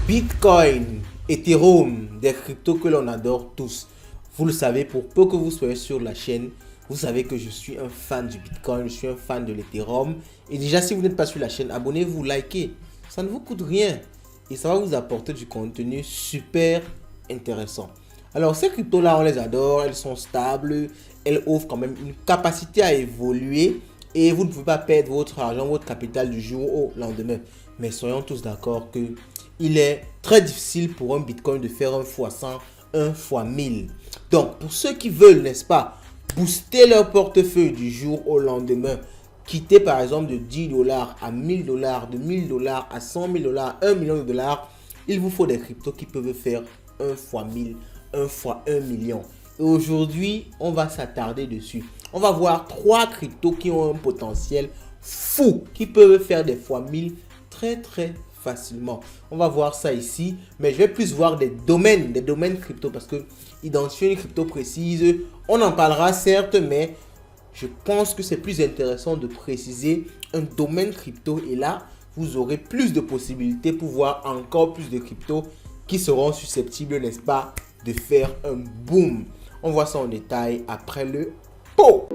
Bitcoin, Ethereum, des cryptos que l'on adore tous. Vous le savez, pour peu que vous soyez sur la chaîne, vous savez que je suis un fan du Bitcoin, je suis un fan de l'Ethereum. Et déjà, si vous n'êtes pas sur la chaîne, abonnez-vous, likez. Ça ne vous coûte rien. Et ça va vous apporter du contenu super intéressant. Alors, ces cryptos-là, on les adore, elles sont stables, elles offrent quand même une capacité à évoluer. Et vous ne pouvez pas perdre votre argent, votre capital du jour au lendemain. Mais soyons tous d'accord que il est très difficile pour un Bitcoin de faire 1 fois 100, 1 fois 1000. Donc, pour ceux qui veulent, n'est-ce pas, booster leur portefeuille du jour au lendemain, quitter par exemple de 10 dollars à 1000 dollars, de 1000 dollars à 100 000 dollars, 1 million de dollars, il vous faut des cryptos qui peuvent faire 1 fois 1000, 1 fois 1 million. Et aujourd'hui, on va s'attarder dessus. On va voir 3 cryptos qui ont un potentiel fou, qui peuvent faire des fois 1000 très facilement. On va voir ça ici, mais je vais plus voir des domaines crypto parce que identifier une crypto précise, on en parlera certes, mais je pense que c'est plus intéressant de préciser un domaine crypto et là, vous aurez plus de possibilités pour voir encore plus de cryptos qui seront susceptibles, n'est-ce pas, de faire un boom. On voit ça en détail après le pot.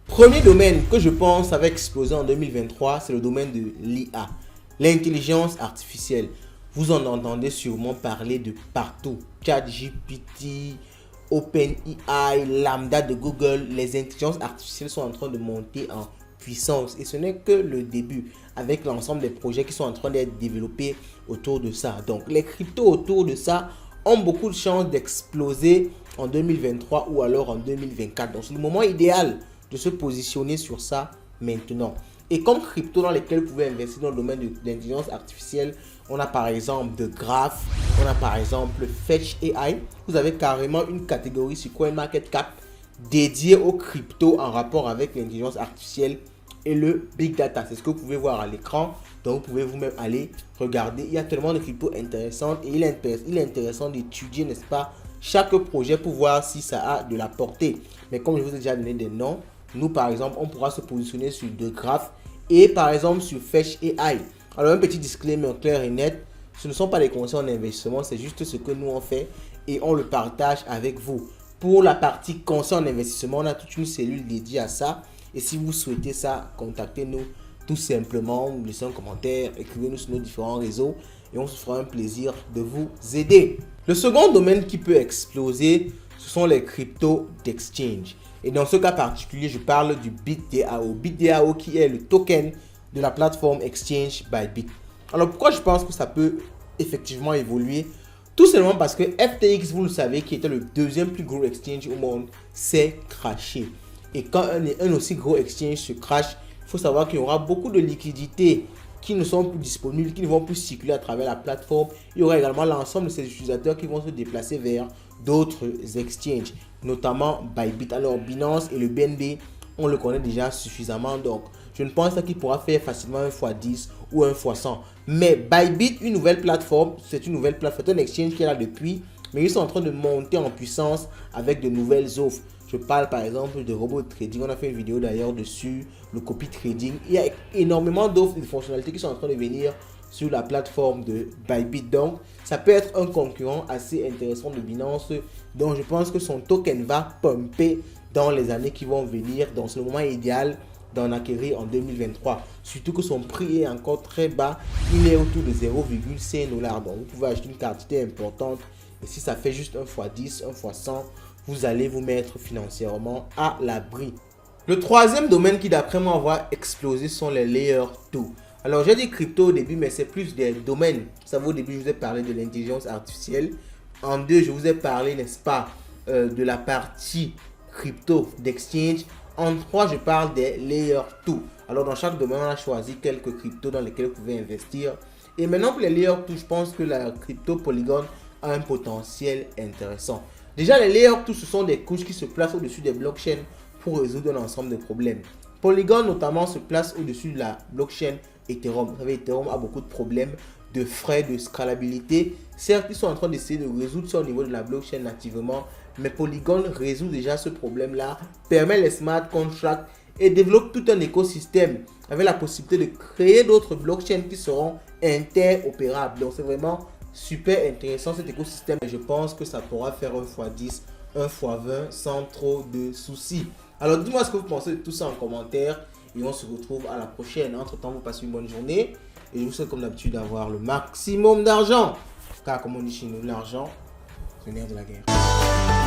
Premier domaine que je pense va exploser en 2023, c'est le domaine de l'IA, l'intelligence artificielle. Vous en entendez sûrement parler de partout. ChatGPT, OpenAI, Lambda de Google, les intelligences artificielles sont en train de monter en puissance. Et ce n'est que le début avec l'ensemble des projets qui sont en train d'être développés autour de ça. Donc les cryptos autour de ça ont beaucoup de chances d'exploser en 2023 ou alors en 2024. Donc c'est le moment idéal de se positionner sur ça maintenant. Et comme crypto dans lesquels vous pouvez investir dans le domaine de l'intelligence artificielle, on a par exemple de Graph, on a par exemple Fetch AI. Vous avez carrément une catégorie sur CoinMarketCap dédiée aux cryptos en rapport avec l'intelligence artificielle et le big data. C'est ce que vous pouvez voir à l'écran. Donc vous pouvez vous-même aller regarder. Il y a tellement de cryptos intéressantes et il est intéressant d'étudier, n'est-ce pas, chaque projet pour voir si ça a de la portée. Mais comme je vous ai déjà donné des noms, nous par exemple, on pourra se positionner sur de Graph et par exemple sur Fetch AI. Alors un petit disclaimer clair et net, ce ne sont pas des conseils en investissement, c'est juste ce que nous on fait et on le partage avec vous. Pour la partie conseil en investissement, on a toute une cellule dédiée à ça. Et si vous souhaitez ça, contactez-nous tout simplement, laissez un commentaire, écrivez-nous sur nos différents réseaux et on se fera un plaisir de vous aider. Le second domaine qui peut exploser, ce sont les cryptos d'exchange. Et dans ce cas particulier, je parle du BitDAO. BitDAO qui est le token de la plateforme Exchange Bybit. Alors pourquoi je pense que ça peut effectivement évoluer? Tout simplement parce que FTX, vous le savez, qui était le deuxième plus gros exchange au monde, s'est crashé. Et quand un aussi gros exchange se crash, il faut savoir qu'il y aura beaucoup de liquidités qui ne sont plus disponibles, qui ne vont plus circuler à travers la plateforme. Il y aura également l'ensemble de ces utilisateurs qui vont se déplacer vers d'autres exchanges, notamment Bybit. Alors Binance et le BNB, on le connaît déjà suffisamment, donc je ne pense pas qu'il pourra faire facilement 1 fois 10 ou 1 fois 100. Mais Bybit, une nouvelle plateforme, c'est une nouvelle plateforme, c'est un exchange qui est là depuis, mais ils sont en train de monter en puissance avec de nouvelles offres. Je parle par exemple de robot trading, on a fait une vidéo d'ailleurs dessus, le copy trading. Il y a énormément d'offres et de fonctionnalités qui sont en train de venir sur la plateforme de Bybit. Donc, ça peut être un concurrent assez intéressant de Binance. Donc, je pense que son token va pumper dans les années qui vont venir. Donc, c'est le moment idéal d'en acquérir en 2023. Surtout que son prix est encore très bas. Il est autour de 0,5 $. Donc, vous pouvez acheter une quantité importante. Et si ça fait juste 1 fois 10, 1 fois 100, vous allez vous mettre financièrement à l'abri. Le troisième domaine qui d'après moi va exploser sont les Layer 2. Alors j'ai dit crypto au début, mais c'est plus des domaines. Vous savez, au début je vous ai parlé de l'intelligence artificielle. En deux, je vous ai parlé, n'est-ce pas, de la partie crypto d'exchange. En trois, je parle des Layer 2. Alors dans chaque domaine, on a choisi quelques cryptos dans lesquels vous pouvez investir. Et maintenant pour les Layer 2, je pense que la crypto Polygon a un potentiel intéressant. Déjà, les Layer 2, ce sont des couches qui se placent au-dessus des blockchains pour résoudre un ensemble de problèmes. Polygon, notamment, se place au-dessus de la blockchain Ethereum. Vous savez, Ethereum a beaucoup de problèmes de frais, de scalabilité. Certes, ils sont en train d'essayer de résoudre ça au niveau de la blockchain nativement, mais Polygon résout déjà ce problème-là, permet les smart contracts et développe tout un écosystème avec la possibilité de créer d'autres blockchains qui seront interopérables. Donc c'est vraiment super intéressant cet écosystème et je pense que ça pourra faire 1x10, 1x20 sans trop de soucis. Alors dis-moi ce que vous pensez de tout ça en commentaire et on se retrouve à la prochaine. Entre temps, vous passez une bonne journée et je vous souhaite comme d'habitude d'avoir le maximum d'argent. Car comme on dit chez nous, l'argent, c'est le nerf de la guerre.